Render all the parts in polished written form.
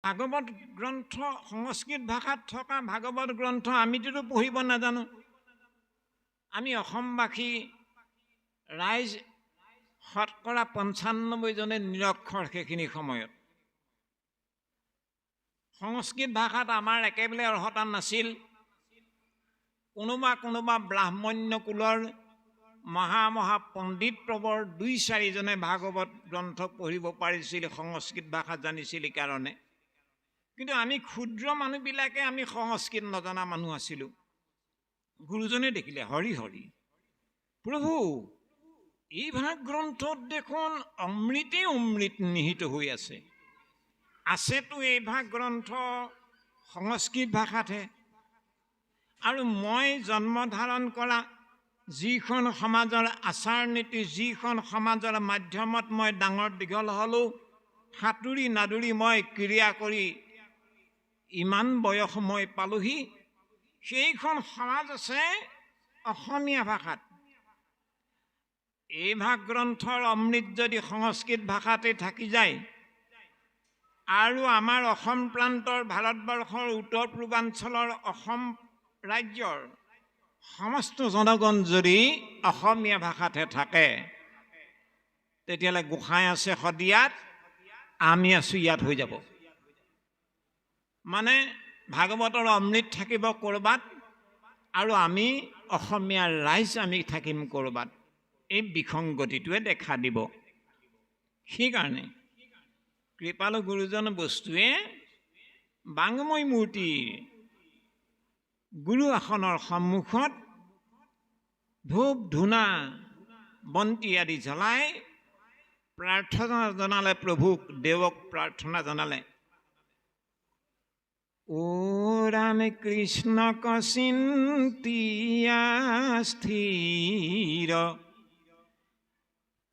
ভাগৱত গ্ৰন্থ সংস্কৃত ভাষাত থকা ভাগৱত গ্ৰন্থ আমিতো পঢ়িব নাজানো। আমি অসমবাসী ৰাইজ শতকৰা ৯৫জনে নিৰক্ষৰ। সেইখিনি সময়ত সংস্কৃত ভাষাত আমাৰ একেবাৰে অৰ্হতা নাছিল। কোনোবা ব্ৰাহ্মণ্য কুলৰ মহা পণ্ডিত প্ৰবৰ ২-৪জনে ভাগৱত গ্ৰন্থ পঢ়িব পাৰিছিল, সংস্কৃত ভাষা জানিছিল কাৰণে। কিন্তু আমি ক্ষুদ্ৰ মানুহবিলাকে আমি সংস্কৃত নজনা মানুহ আছিলোঁ। গুৰুজনে দেখিলে, হৰি হৰি প্ৰভু, এই ভাগ গ্ৰন্থত দেখোন অমৃতেই অমৃত নিহিত হৈ আছে। আছেতো এই ভাগ গ্ৰন্থ সংস্কৃত ভাষাতহে। আৰু মই জন্ম ধাৰণ কৰা যিখন সমাজৰ আচাৰ নীতি, যিখন সমাজৰ মাধ্যমত মই ডাঙৰ দীঘল হ'লোঁ, সাঁতুৰি নাদুৰি মই ক্ৰিয়া কৰি ইমান বয়স মই পালোহি, সেইখন সমাজ আছে অসমীয়া ভাষাত। এই ভাগ গ্ৰন্থৰ অমৃত যদি সংস্কৃত ভাষাতে থাকি যায় আৰু আমাৰ অসম প্ৰান্তৰ ভাৰতবৰ্ষৰ উত্তৰ পূৰ্বাঞ্চলৰ অসম ৰাজ্যৰ সমস্ত জনগণ যদি অসমীয়া ভাষাতহে থাকে, তেতিয়াহ'লে গোসাঁই আছে শদিয়াত, আমি আছোঁ ইয়াত হৈ যাব। মানে ভাগৱতৰ অমৃত থাকিব ক'ৰবাত আৰু আমি অসমীয়া ৰাইজ আমি থাকিম ক'ৰবাত। এই বিসংগতিটোৱে দেখা দিব। সেইকাৰণে কৃপালু গুৰুজন বস্তুৱে বাংময় মূৰ্তিৰ গুৰু আসনৰ সন্মুখত ধূপ ধূনা বন্তি আদি জ্বলাই প্ৰাৰ্থনা জনালে, প্ৰভুক দেৱক প্ৰাৰ্থনা জনালে। ও ৰাম কৃষ্ণক চিন্তিয়া স্থিৰ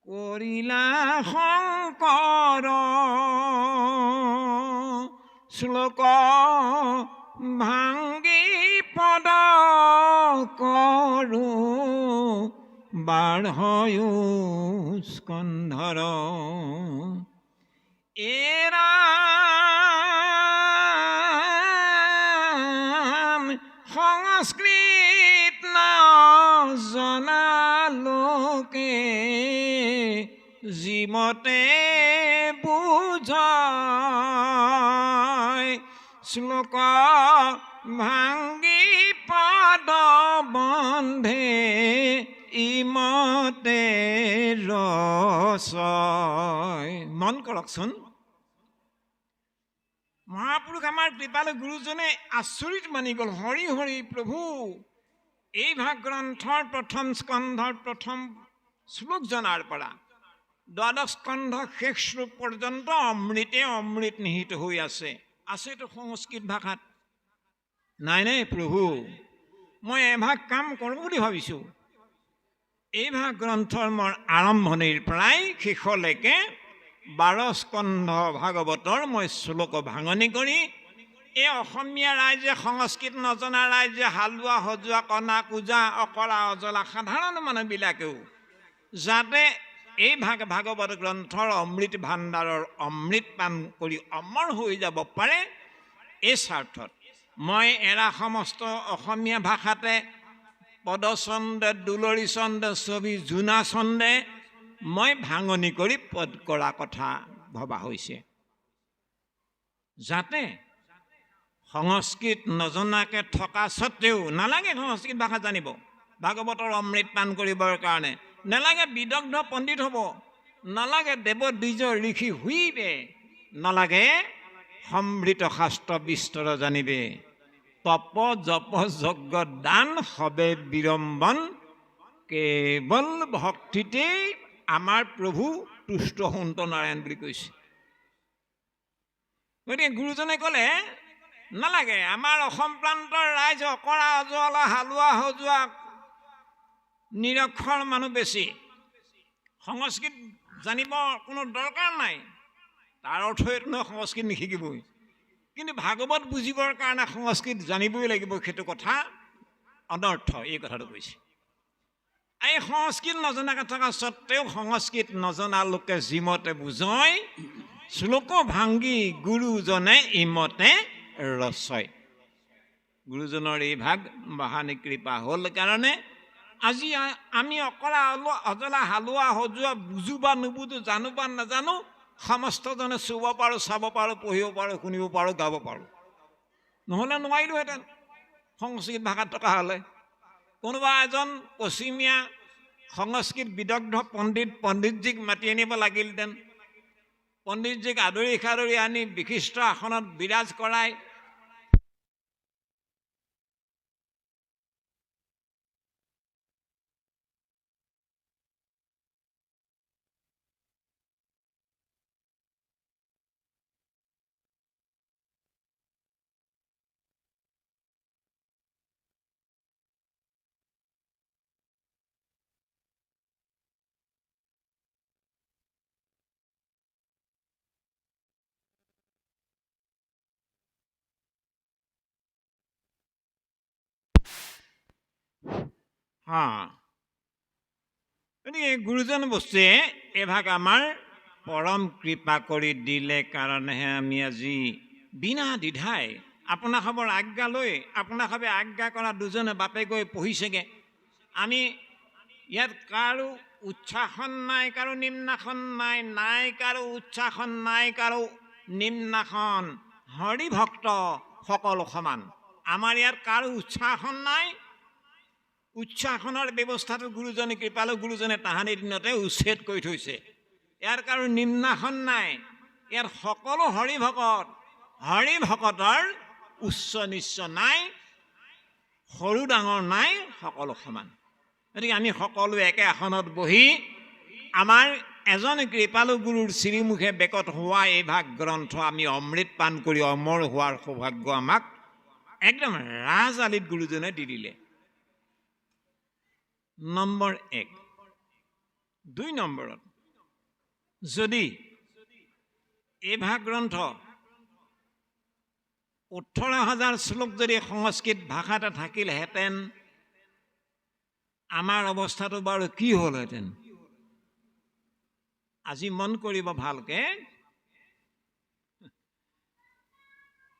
কৰিলা শংকৰ, শ্লোক ভাঙ্গি পদ কৰো বাঢ়য়ো স্কন্ধৰ। সংস্কৃত নজনা লোকে যিমতে বুঝায়, শ্লোক ভাঙ্গি পদ বন্ধে ইমতে ৰচয়। মন কৰকচোন, মহাপুৰুষ আমাৰ কৃপালু গুৰুজনে আচৰিত মানি গ'ল। হৰি হৰি প্ৰভু, এই ভাগ গ্ৰন্থৰ প্ৰথম স্কন্ধৰ প্ৰথম শ্লোক জনাৰ পৰা দ্বাদশ স্কন্ধ শেষ শ্লোক পৰ্যন্ত অমৃতে অমৃত নিহিত হৈ আছে। আছেতো সংস্কৃত ভাষাত। নাই প্ৰভু, মই এভাগ কাম কৰোঁ বুলি ভাবিছোঁ। এই ভাগ গ্ৰন্থৰ মোৰ আৰম্ভণিৰ পৰাই শেষলৈকে 12 স্কন্ধ ভাগৱতৰ মই শ্লোক ভাঙনি কৰি এই অসমীয়া ৰাইজে, সংস্কৃত নজনা ৰাইজে, হালোৱা সজোৱা কণা কুজা অকৰা অজলা সাধাৰণ মানুহবিলাকেও যাতে এই ভাগৱত গ্ৰন্থৰ অমৃত ভাণ্ডাৰৰ অমৃত পান কৰি অমৰ হৈ যাব পাৰে, এই স্বাৰ্থত মই এৰা সমস্ত অসমীয়া ভাষাতে পদচন্দে, দুলৰী চন্দে, ছবি জোনা চন্দে মই ভাঙনি কৰি পদ কৰা কথা ভবা হৈছে, যাতে সংস্কৃত নজনাকে থকা স্বত্তেও, নালাগে সংস্কৃত ভাষা জানিব ভাগৱতৰ অমৃত পান কৰিবৰ কাৰণে, নালাগে বিদগ্ধ পণ্ডিত হ'ব, নালাগে দেৱ দ্বিজ ঋষি হুইবে, নালাগে সমৃত শাস্ত্ৰ বিস্তৰ জানিবে, তপ জপ যজ্ঞ দান হবে বিড়ম্বন, কেৱল ভক্তিতেই আমাৰ প্ৰভু তুষ্ট সন্ত নাৰায়ণ বুলি কৈছে। গতিকে গুৰুজনে ক'লে নালাগে, আমাৰ অসম প্ৰান্তৰ ৰাইজ অকৰা অজলা হালোৱা সজোৱা নিৰক্ষৰ মানুহ বেছি, সংস্কৃত জানিব কোনো দৰকাৰ নাই। তাৰ অৰ্থ এইটো নহয় সংস্কৃত নিশিকিবই, কিন্তু ভাগৱত বুজিবৰ কাৰণে সংস্কৃত জানিবই লাগিব, সেইটো কথা অনৰ্থ। এই কথাটো কৈছে। এই সংস্কৃত নজনাকৈ থকা স্বত্তেও সংস্কৃত নজনা লোকে যিমতে বুজয়, শ্লোক ভাংগী গুৰুজনে ইমতে ৰচয়। গুৰুজনৰ এই ভাগ মহানি কৃপা হ'ল কাৰণে আজি আমি অকৰা অজলা হালোৱা সজোৱা বুজো বা নুবুজো, জানো বা নাজানো, সমস্তজনে চুব পাৰোঁ, চাব পাৰোঁ, পঢ়িব পাৰোঁ, শুনিব পাৰোঁ, গাব পাৰোঁ। নহ'লে নোৱাৰিলোহেঁতেন সংস্কৃত ভাষাত থকা হ'লে। কোনোবা এজন পশ্চিমীয়া সংস্কৃত বিদগ্ধ পণ্ডিতজীক মাতি আনিব লাগিলহেঁতেন। পণ্ডিতজীক আদৰি সাদৰি আনি বিশিষ্ট আসনত বিৰাজ কৰাই গতিকে গুৰুজন বস্তুৱে এভাগ আমাৰ পৰম কৃপা কৰি দিলে কাৰণেহে আমি আজি বিনা দ্বিধাই আপোনাসৱৰ আজ্ঞা লৈ আপোনাসৱে আজ্ঞা কৰা দুজনে বাপে গৈ পঢ়িছেগৈ। আমি ইয়াত কাৰো উচ্ছাসন নাই, কাৰো নিম্নাসন নাই, নাই কাৰো উচ্ছাসন, নাই কাৰো নিম্নাসন, হৰিভক্ত সকলো সমান। আমাৰ ইয়াত কাৰো উচ্ছাসন নাই। উচ্ছাসনৰ ব্যৱস্থাটো গুৰুজনে কৃপালু গুৰুজনে তাহানিৰ দিনতে উচ্ছেদ কৰি থৈছে। ইয়াৰ কাৰো নিম্নাসন নাই। ইয়াৰ সকলো হৰিভকত, হৰিভকতৰ উচ্চ নিচ্চ নাই, সৰু ডাঙৰ নাই, সকলো সমান। গতিকে আমি সকলো একে আসনত বহি আমাৰ এজন কৃপালু গুৰুৰ শ্ৰীমুখে বেকত হোৱা এই ভাগ গ্ৰন্থ আমি অমৃত পান কৰি অমৰ হোৱাৰ সৌভাগ্য আমাক একদম ৰাজআলিত গুৰুজনে দি দিলে। নম্বৰ 1। 2 নম্বৰত যদি এই ভাগ গ্ৰন্থ 18,000 শ্লোক যদি সংস্কৃত ভাষাতে থাকিলহেঁতেন আমাৰ অৱস্থাটো বাৰু কি হ'লহেঁতেন? আজি মন কৰিব ভালকে।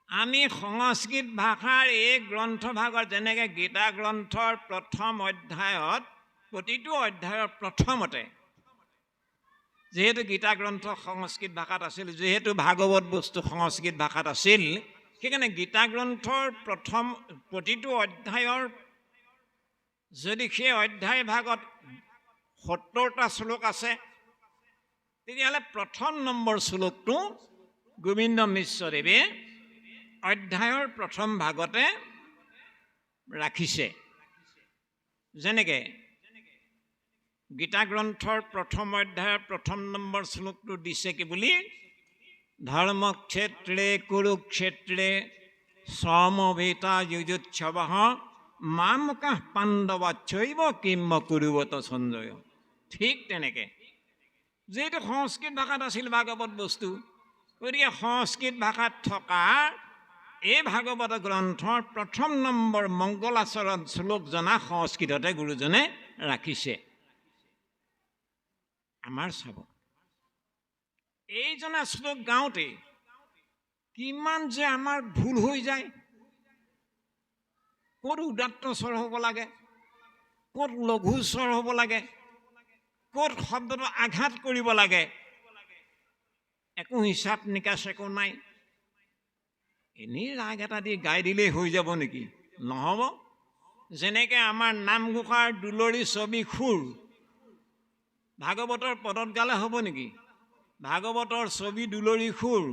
আমি সংস্কৃত ভাষাৰ এই গ্ৰন্থভাগৰ যেনেকৈ গীতা গ্ৰন্থৰ প্ৰথম অধ্যায়ত প্ৰতিটো অধ্যায়ৰ প্ৰথমতে যিহেতু গীতা গ্ৰন্থ সংস্কৃত ভাষাত আছিল, যিহেতু ভাগৱত বস্তু সংস্কৃত ভাষাত আছিল, সেইকাৰণে গীতা গ্ৰন্থৰ প্ৰতিটো অধ্যায়ৰ যদি সেই অধ্যায় ভাগত 70টা শ্লোক আছে তেতিয়াহ'লে প্ৰথম নম্বৰ শ্লোকটো গোবিন্দ মিশ্ৰদেৱে অধ্যায়ৰ প্ৰথম ভাগতে ৰাখিছে। যেনেকৈ গীতা গ্ৰন্থৰ প্ৰথম অধ্যায়ৰ প্ৰথম নম্বৰ শ্লোকটো দিছে কি বুলি, ধৰ্মক্ষেত্ৰে কুৰুক্ষেত্ৰে সমবেতা যুযুৎসৱঃ মামকাঃ পাণ্ডৱাচ্চৈব কিম কুৰুবত সঞ্জয়। ঠিক তেনেকৈ যিহেতু সংস্কৃত ভাষাত আছিল ভাগৱত বস্তু, গতিকে সংস্কৃত ভাষাত থকা এই ভাগৱত গ্ৰন্থৰ প্ৰথম নম্বৰ মংগলাচৰণ শ্লোক জনা সংস্কৃততে গুৰুজনে ৰাখিছে। আমাৰ চাব এইজনা শ্লোক গাওঁতে কিমান যে আমাৰ ভুল হৈ যায়। ক'ত উদাত্ত স্বৰ হ'ব লাগে, ক'ত লঘু স্বৰ হ'ব লাগে, ক'ত শব্দটো আঘাত কৰিব লাগে, একো হিচাপ নিকাচ একো নাই। এনেই ৰাগ এটা দি গাই দিলেই হৈ যাব নেকি? নহ'ব। যেনেকৈ আমাৰ নামঘোষাৰ দুলৰি ছবি সুৰ ভাগৱতৰ পদত গালে হ'ব নেকি? ভাগৱতৰ ছবি দুলৰি সুৰ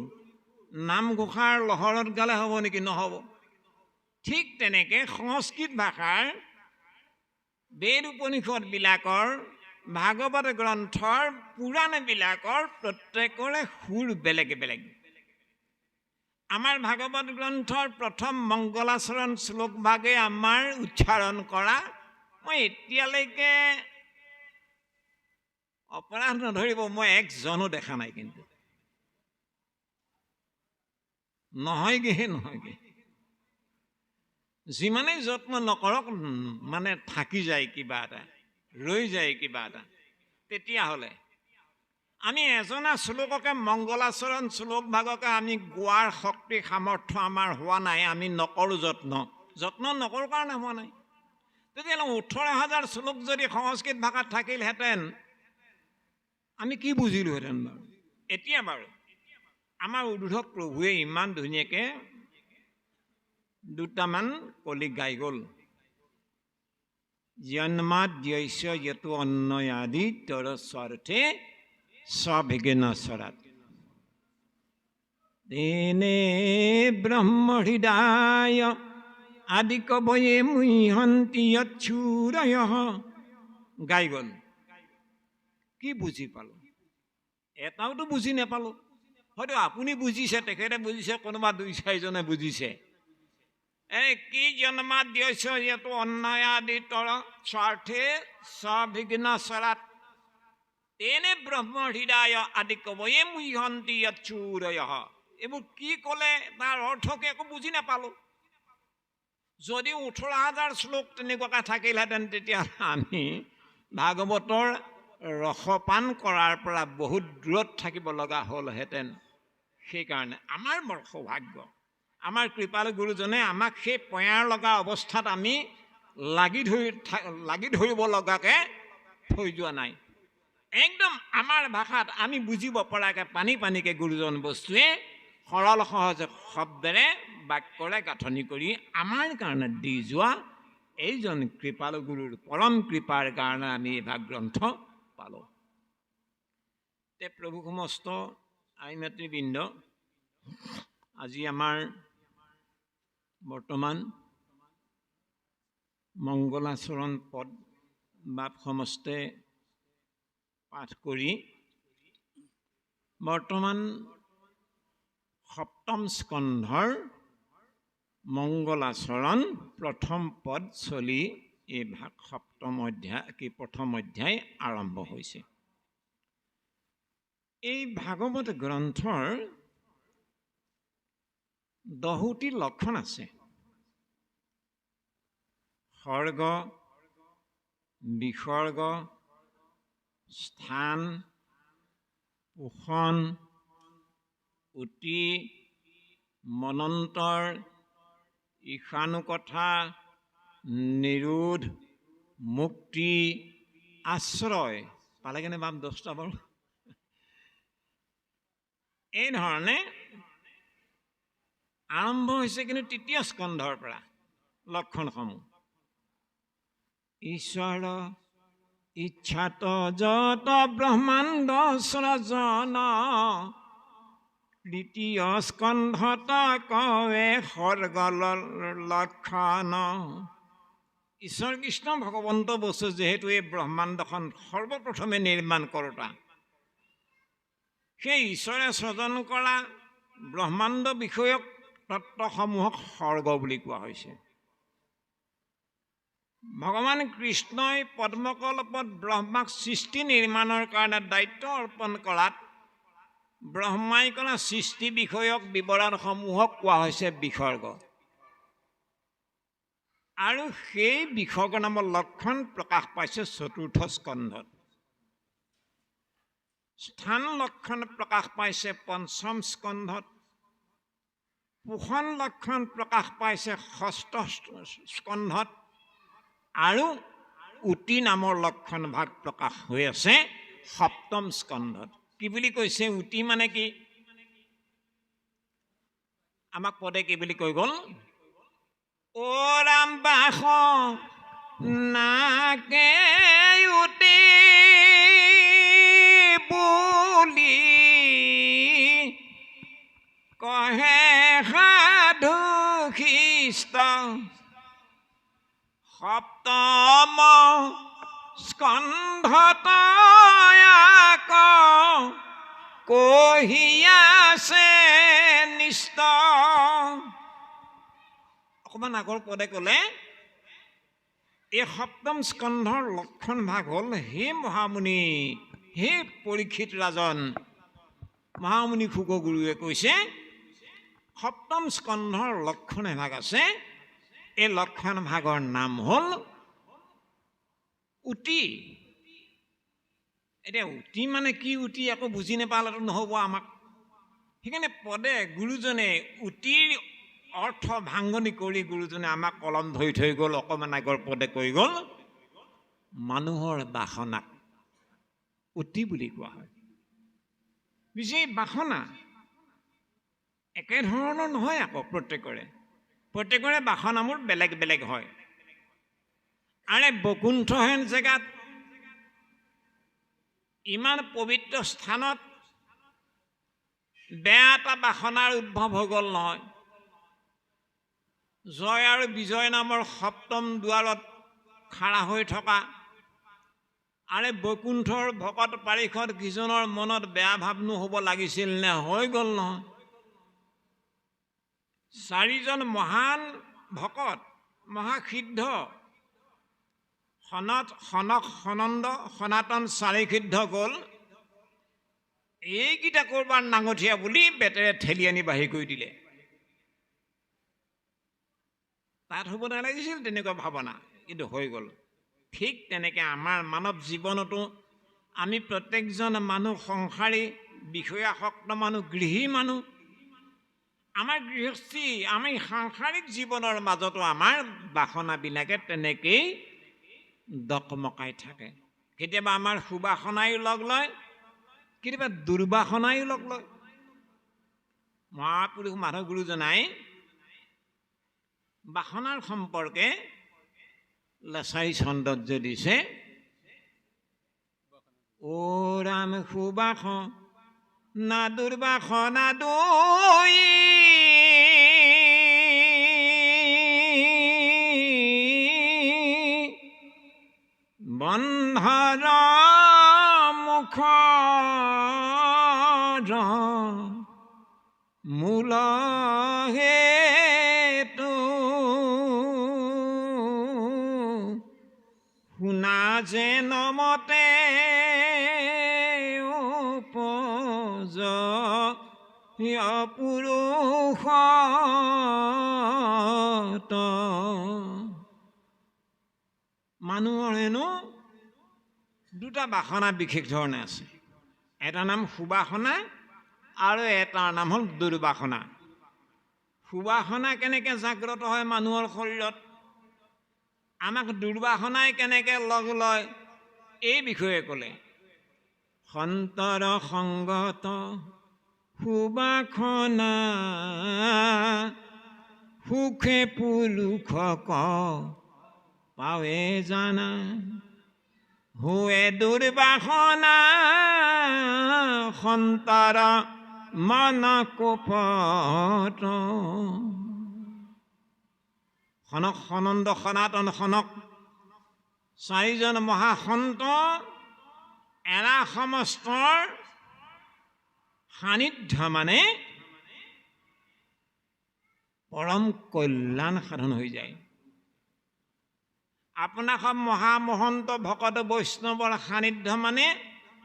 নামঘোষাৰ লহৰত গালে হ'ব নেকি? নহ'ব। ঠিক তেনেকৈ সংস্কৃত ভাষাৰ বেদ উপনিষদবিলাকৰ ভাগৱত গ্ৰন্থৰ পুৰাণবিলাকৰ প্ৰত্যেকৰে সুৰ বেলেগ বেলেগ। আমাৰ ভাগৱত গ্ৰন্থৰ প্ৰথম মংগলাচৰণ শ্লোক ভাগে আমাৰ উচ্চাৰণ কৰা মই এতিয়ালৈকে অপৰাধ নধৰিব, মই একজনো দেখা নাই। কিন্তু নহয়গে যিমানেই যত্ন নকৰক মানে থাকি যায় কিবা এটা, ৰৈ যায় কিবা এটা। তেতিয়াহ'লে আমি এজনা শ্লোককে মংগলাচৰণ শ্লোক ভাগকে আমি গোৱাৰ শক্তি সামৰ্থ্য আমাৰ হোৱা নাই, আমি নকৰোঁ যত্ন নকৰোঁ কাৰণে হোৱা নাই। তেতিয়াহ'লে 18,000 শ্লোক যদি সংস্কৃত ভাষাত থাকিলহেঁতেন আমি কি বুজিলোহেঁতেন বাৰু? এতিয়া বাৰু আমাৰ উদ্ধৱ প্ৰভুৱে ইমান ধুনীয়াকৈ দুটামান কলি গাই গ'ল। জন্মাদ দ্বৈস্য যতু অন্নয়াদি তৰ স্বাৰ্থে স্ববিঘ্নস্বৰাত তেনে ব্ৰহ্ম হৃদয় আদি কবয়ে মুহ্যন্তি যচ্ছুৰয়ঃ গাই গ'ল। কি বুজি পালোঁ? এটাওতো বুজি নাপালোঁ। হয়তো আপুনি বুজিছে, তেখেতে বুজিছে, কোনোবা 2-4জনে বুজিছে। কি জন্মাদ দ্বৈস্য যতু অন্নয়াদি তৰ স্বাৰ্থে স্ববিঘ্নস্বৰাত তেনে ব্ৰহ্ম হৃদয় আদি কবয়ে মুহ্যন্তি যচ্ছুৰয়ঃ। এইবোৰ কি ক'লে তাৰ অৰ্থকে একো বুজি নাপালোঁ। যদি 18,000 শ্লোক তেনেকুৱাকৈ থাকিলহেঁতেন তেতিয়াহ'লে আমি ভাগৱতৰ ৰসপান কৰাৰ পৰা বহুত দূৰত থাকিব লগা হ'লহেঁতেন। সেইকাৰণে আমাৰ বৰ সৌভাগ্য, আমাৰ কৃপালু গুৰুজনে আমাক সেই পয়াৰ লগা অৱস্থাত আমি লাগি ধৰিব লগাকৈ থৈ যোৱা নাই। একদম আমাৰ ভাষাত আমি বুজিব পৰাকৈ পানীকৈ গুৰুজন বস্তুৱে সৰল সহজ শব্দেৰে বাক্যৰে গাঁথনি কৰি আমাৰ কাৰণে দি যোৱা এইজন কৃপালু গুৰুৰ পৰম কৃপাৰ কাৰণে আমি এই ভাগ গ্ৰন্থ পালোঁ। তে প্ৰভু সমস্ত আই মাতৃবৃন্দ, আজি আমাৰ বৰ্তমান মংগলাচৰণ পদ বাপ সমস্তে পাঠ কৰি বৰ্তমান সপ্তম স্কন্ধৰ মংগলাচৰণ প্ৰথম পদ চলি এই ভাগ প্ৰথম অধ্যায় আৰম্ভ হৈছে। এই ভাগৱত গ্ৰন্থৰ 10টি লক্ষণ আছে। সৰ্গ, বিসৰ্গ, স্থান, পোষণ, উতি, মনন্তৰ, ঈশানুকথা, নিৰোধ, মুক্তি, আশ্ৰয়। পালেগেনে বাপ 10টা বাৰু? এই ধৰণে আৰম্ভ হৈছে কিন্তু তৃতীয় স্কন্ধৰ পৰা লক্ষণসমূহ। ঈশ্বৰ ইচ্ছাত যত ব্ৰহ্মাণ্ড সৃজন, দ্বিতীয় স্কন্ধত কৱে সৰ্গ লক্ষণ। ঈশ্বৰ কৃষ্ণ ভগৱন্ত বস্তু যিহেতু এই ব্ৰহ্মাণ্ডখন সৰ্বপ্ৰথমে নিৰ্মাণ কৰোঁতা, সেই ঈশ্বৰে সৃজন কৰা ব্ৰহ্মাণ্ড বিষয়ক তত্ত্বসমূহক সৰ্গ বুলি কোৱা হৈছে। ভগৱান কৃষ্ণই পদ্মকল্পত ব্ৰহ্মাক সৃষ্টি নিৰ্মাণৰ কাৰণে দায়িত্ব অৰ্পণ কৰাত ব্ৰহ্মাই কৰা সৃষ্টি বিষয়ক বিৱৰণসমূহক কোৱা হৈছে বিসৰ্গ। আৰু সেই বিসৰ্গ নামৰ লক্ষণ প্ৰকাশ পাইছে 4ৰ্থ স্কন্ধত। স্থান লক্ষণ প্ৰকাশ পাইছে 5ম স্কন্ধত। পোষণ লক্ষণ প্ৰকাশ পাইছে 6ষ্ঠ স্কন্ধত। আৰু উতি নামৰ লক্ষণ ভাগ প্ৰকাশ হৈ আছে 7ম স্কন্ধত। কি বুলি কৈছে? উতি মানে কি? আমাক পদে কি বুলি কৈ গ'ল? অ ৰাম বাস নাকে উতি বুলি কহে সাধু খ্ৰীষ্ট। 7ম স্কন্ধত কহিয়াছে নিষ্ঠ। অকণমান আগৰ পদে ক'লে এই 7ম স্কন্ধৰ লক্ষণ ভাগ হ'ল, হে মহামুনি, হে পৰীক্ষিত ৰাজন। মহামুনি শুক গুৰুৱে কৈছে 7ম স্কন্ধৰ লক্ষণ এভাগ আছে। এই লক্ষণ ভাগৰ নাম হ'ল উতি। এতিয়া উটি মানে কি উটি আকৌ বুজি নাপালেতো নহ'ব আমাক। সেইকাৰণে পদে গুৰুজনে উটিৰ অৰ্থ ভাঙনি কৰি গুৰুজনে আমাক কলম ধৰি থৈ গ'ল, অকণমান আগৰ পদে কৈ গ'ল মানুহৰ বাসনাক উটি বুলি কোৱা হয়। পিছে বাসনা একেধৰণৰ নহয় আকৌ প্ৰত্যেকৰে বাসনাবোৰ বেলেগ বেলেগ হয়। আৰে বৈকুণ্ঠহেন জেগাত ইমান পবিত্ৰ স্থানত বেয়া এটা বাসনাৰ উদ্ভৱ হৈ গ'ল নহয়। জয় আৰু বিজয় নামৰ সপ্তম দুৱাৰত খাৰা হৈ থকা আৰে বৈকুণ্ঠৰ ভকত পাৰিষদ কিজনৰ মনত বেয়া ভাৱনো হ'ব লাগিছিল নে? হৈ গ'ল নহয়। চাৰিজন মহান ভকত মহাসিদ্ধ সনক সনন্দ সনাতন চাৰিসিদ্ধ গ'ল। এইকেইটা কৰবাৰ নাঙঠীয়া বুলি বেটেৰে ঠেলি আনি বাহিৰ কৰি দিলে। তাত হ'ব নালাগিছিল তেনেকুৱা ভাৱনা, কিন্তু হৈ গ'ল। ঠিক তেনেকৈ আমাৰ মানৱ জীৱনতো আমি প্ৰত্যেকজন মানুহ সংসাৰী, বিষয়াসক্ত মানুহ, গৃহী মানুহ। আমাৰ গৃহস্থী, আমি সাংসাৰিক জীৱনৰ মাজতো আমাৰ বাসনাবিলাকে তেনেকেই দকমকাই থাকে। কেতিয়াবা আমাৰ সুবাসনায়ো লগ লয়, কেতিয়াবা দুৰ্বাসনায়ো লগ লয়। মহাপুৰুষ মাধৱ গুৰুজনাই বাসনাৰ সম্পৰ্কে লেচাৰী ছন্দত যে দিছে, অ ৰাম সুবাস না দুৰ্বাসনা দুই বন্ধৰ মুখৰ মূল হেতু শুনা যেন মতে উপজ পুৰুষ মানুহৰ হেনো দুটা বাসনা বিশেষ ধৰণে আছে। এটা নাম সুবাসনা আৰু এটাৰ নাম হ'ল দুৰ্বাসনা। সুবাসনা কেনেকৈ জাগ্ৰত হয় মানুহৰ শৰীৰত, আমাক দুৰ্বাসনাই কেনেকৈ লগ লয়, এই বিষয়ে ক'লে। সন্তৰ সংগত সুবাসনা সুখে পুৰুষক পাৱে জানা, হুৱে দুৰ্বাসনা সন্তৰ মন কোপত। সনক সনন্দ সনাতন সনক চাৰিজন মহাসন্ত এৰা সমস্তৰ সান্নিধ্য মানে পৰম কল্যাণ সাধন হৈ যায়। আপোনাক মহামহন্ত ভকত বৈষ্ণৱৰ সান্নিধ্য মানে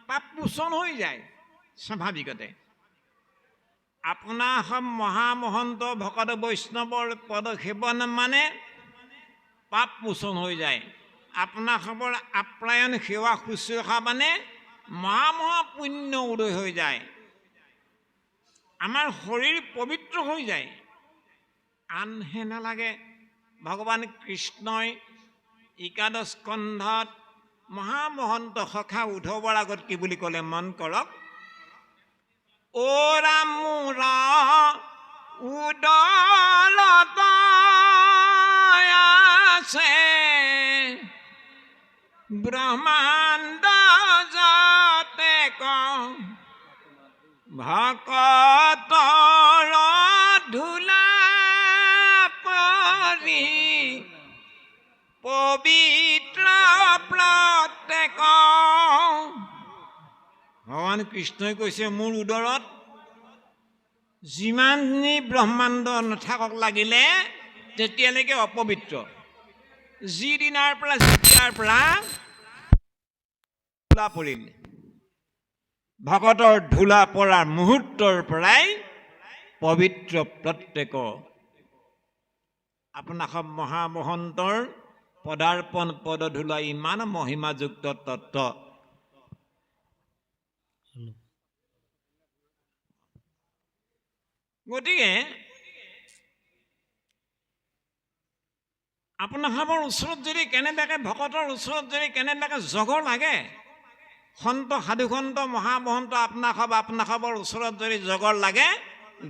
পাপ মোচন হৈ যায় স্বাভাৱিকতে। আপোনাৰ মহামহন্ত ভকত বৈষ্ণৱৰ পদ সেৱন মানে পাপ মোচন হৈ যায়। আপোনাৰ আপ্যায়ন সেৱা শুশ্ৰূষা মানে মহা পুণ্য উদয় হৈ যায়। আমাৰ শৰীৰ পবিত্ৰ হৈ যায়। আনহে নালাগে। ভগৱান কৃষ্ণই একাদশ স্কন্ধত মহামহন্ত সখা উদ্ধৱৰ আগত কি বুলি ক'লে মন কৰক। অ ৰাম মোৰ উদৰত আছে ব্ৰহ্মাণ্ড যাতে ভকতৰ ধূলা পৰি পবিত্ৰ প্ৰত্যেক। ভগৱান কৃষ্ণই কৈছে মোৰ উদৰত যিমানখিনি ব্ৰহ্মাণ্ড নাথাকক লাগিলে তেতিয়ালৈকে অপবিত্ৰ। যেতিয়াৰ পৰা ধূলা পৰিল, ভকতৰ ধূলা পৰাৰ মুহূৰ্তৰ পৰাই পবিত্ৰ প্ৰত্যেক। আপোনাক মহামহন্তৰ পদাৰ্পণ পদধূলা ইমান মহিমাযুক্ত তত্ত্ব। গতিকে আপোনালোকৰ ওচৰত যদি কেনেবাকৈ ভকতৰ ওচৰত যদি কেনেবাকৈ জগৰ লাগে, সন্ত সাধুসন্ত মহামহন্ত আপোনালোকৰ ওচৰত যদি জগৰ লাগে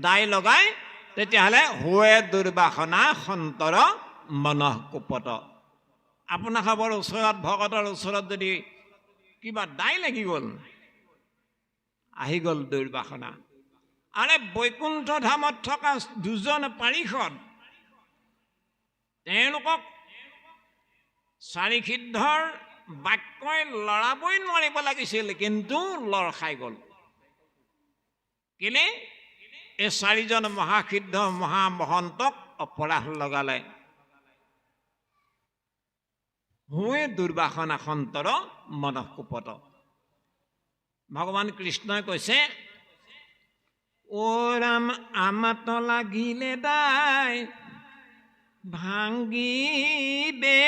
দাই লগাই, তেতিয়াহ'লে হোৱে দুৰ্বাসনা সন্তৰ মনঃ কুপত। আপোনালোকৰ ওচৰত ভকতৰ ওচৰত যদি কিবা দাই লাগি গ'ল, আহি গ'ল দুৰ্বাসনা। আৰে বৈকুণ্ঠ ধামত থকা দুজন পাৰিষদ, তেওঁলোকক চাৰি সিদ্ধৰ বাক্যই লৰাবই নোৱাৰিব লাগিছিল, কিন্তু লৰ খাই গ'ল। কেলে? এই চাৰিজন মহাসিদ্ধ মহামহন্তক অপৰাধ লগালে। হোৱে দুৰ্বাসনা সন্তৰ মনঃ কুপত। ভগৱান কৃষ্ণই কৈছে, অ ৰাম আমাত লাগিলে দাই ভাঙিবে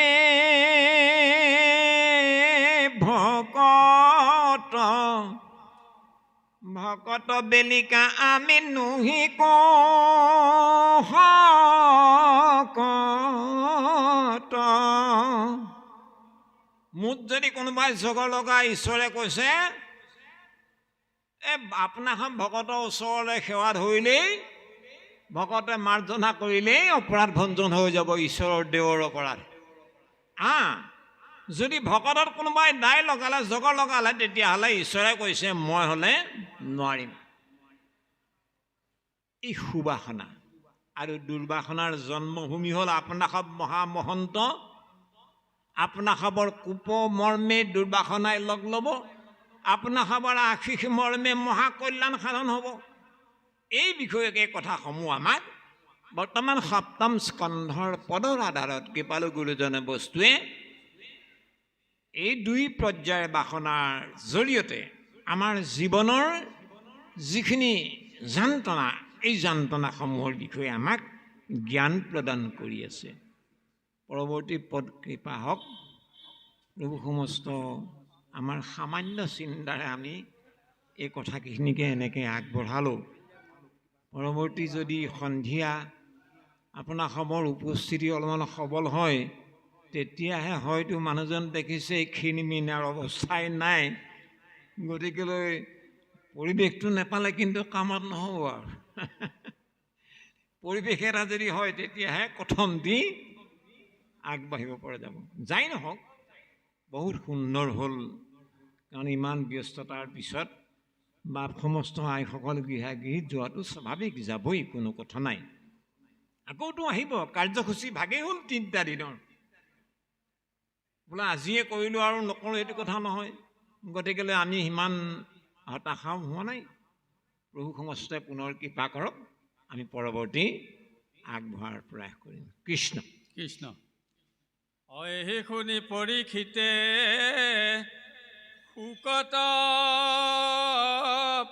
ভকত, ভকত বেলিকা আমি নুহি কত। মোক যদি কোনোবাই জগৰ লগাই ঈশ্বৰে কৈছে, আপোনাখন ভকতৰ ওচৰলৈ সেৱা ধৰিলেই, ভকতে মাৰ্জনা কৰিলেই অপৰাধ ভঞ্জন হৈ যাব, ঈশ্বৰৰ দেৱৰ অপৰাধ। যদি ভকতত কোনোবাই দাই লগালে জগৰ লগালে, তেতিয়াহ'লে ঈশ্বৰে কৈছে মই হ'লে নোৱাৰিম। ই সুবাসনা আৰু দুৰ্বাসনাৰ জন্মভূমি হ'ল আপোনাসৱ মহামহন্ত। আপোনাসৱৰ কোপ মৰ্মে দুৰ্বাসনাই লগ ল'ব, আপোনাসৱৰ আশীষ মৰ্মে মহাকল্যাণ সাধন হ'ব। এই বিষয়কে কথাসমূহ আমাক বৰ্তমান সপ্তম স্কন্ধৰ পদৰ আধাৰত কৃপালু গুৰুজনে বস্তুৱে এই দুই পৰ্যায়ৰ বাসনাৰ জৰিয়তে আমাৰ জীৱনৰ যিখিনি যান্ত্ৰণা, এই যান্ত্ৰণাসমূহৰ বিষয়ে আমাক জ্ঞান প্ৰদান কৰি আছে। পৰৱৰ্তী পদ কৃপা হওক। প্ৰভু সমস্ত আমাৰ সামান্য চিন্তাৰে আমি এই কথাখিনিকে এনেকৈ আগবঢ়ালোঁ। পৰৱৰ্তী যদি সন্ধিয়া আপোনাসৱৰ উপস্থিতি অলপমান সবল হয়, তেতিয়াহে হয়তো মানুহজন দেখিছে ক্ষীণমিনাৰ অৱস্থাই নাই, গতিকেলৈ পৰিৱেশটো নাপালে কিন্তু কামত নহ'ব আৰু। পৰিৱেশ এটা যদি হয়, তেতিয়াহে কথম দি আগবাঢ়িব পৰা যাব। যাই নহওক, বহুত সুন্দৰ হ'ল, কাৰণ ইমান ব্যস্ততাৰ পিছত বা সমস্ত আইসকল গৃহাগৃহীত যোৱাটো স্বাভাৱিক, যাবই, কোনো কথা নাই। আকৌতো আহিব, কাৰ্যসূচী ভাগেই হ'ল 3টা দিনৰ। বোলে আজিয়ে কৰিলোঁ আৰু নকৰোঁ, এইটো কথা নহয়। গতিকেলৈ আমি সিমান হতাশাও হোৱা নাই। প্ৰভু সমস্তই পুনৰ কৃপা কৰক, আমি পৰৱৰ্তী আগবঢ়াৰ প্ৰয়াস কৰিম। কৃষ্ণ কৃষ্ণ। অহে শুনি পৰীক্ষিতে শুকত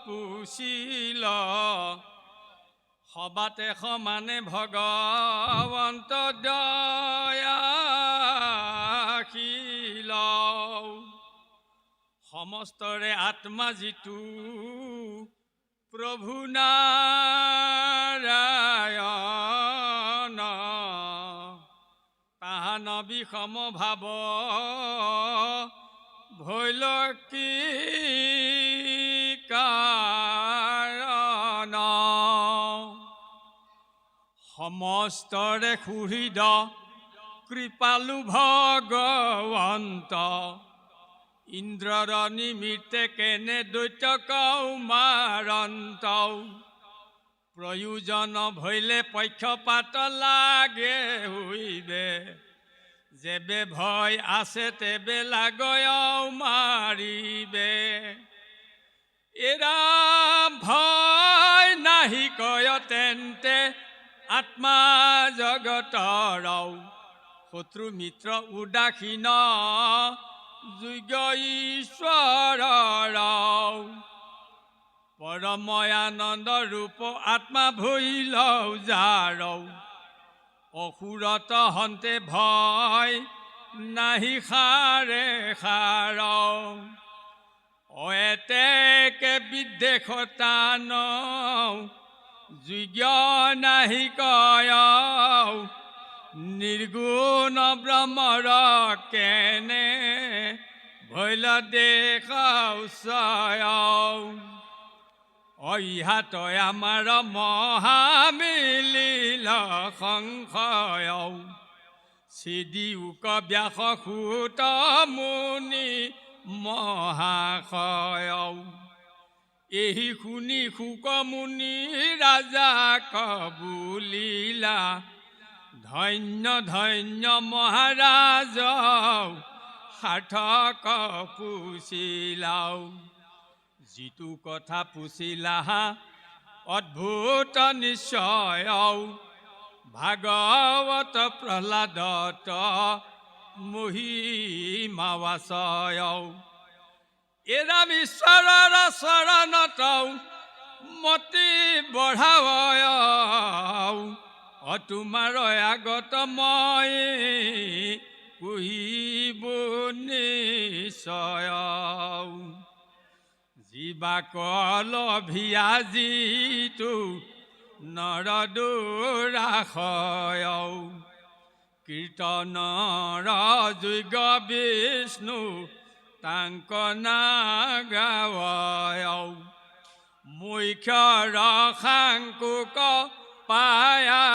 পুছিল, সবাতে সমানে ভগৱন্ত দয়াশীল, সমস্তৰে আত্মা যিটো প্ৰভু নাৰায়ণ, তাহা নবিষম ভাৱ ভৈল কি কাৰণ, সমস্তৰে সুহৃদ কৃপালু ভগৱন্ত, ইন্দ্ৰৰ নিমিত্তে কেনে দৈত্য কৌমাৰন্ত, প্ৰয়োজন ভৈলে পক্ষপাত লাগে হইবে, যেবে ভয় আছে তেবে লাগয় মাৰিবে, এৰা ভয় নাহি কয় তেন্তে আত্মা জগতৰ, শত্ৰু মিত্ৰ উদাসীন যোগ্য ঈশ্বৰৰ, পৰময়ানন্দ ৰূপ আত্মা ভৈল যাৰ, অসুৰত হন্তে ভয় নাহি সাৰে সাৰ, অয়েতেকে বিদ্বেষতান যোগ্য নাহি কয় নিৰ্গুণ ব্ৰহ্মৰ কেনে ভৈল দেখায় অহাতই আমাৰ মহামিলিল সংশয় চিদিউক ব্যাস সুত মুনি মহাশয় এই শুনি শুক মুনি ৰাজাক বুলিলা ধন্য ধন্য মহাৰাজ সাৰ্থক পুছিলাও যিটো কথা পুছিলা অদ্ভুত নিশ্চয় ভাগৱত প্ৰহ্লাদত মহিমাৱাচয় এৰাম ঈশ্বৰৰ চৰণত মতি বঢ়ায় তোমাৰ আগত মই পুহিব নিশ্চয় জীৱাকল ভিয়াজিটো নৰদুৰাশয় কীৰ্তনৰ যোগ্য বিষ্ণু তাংক নাগায় মুখ্য ৰসাংকুক পায়া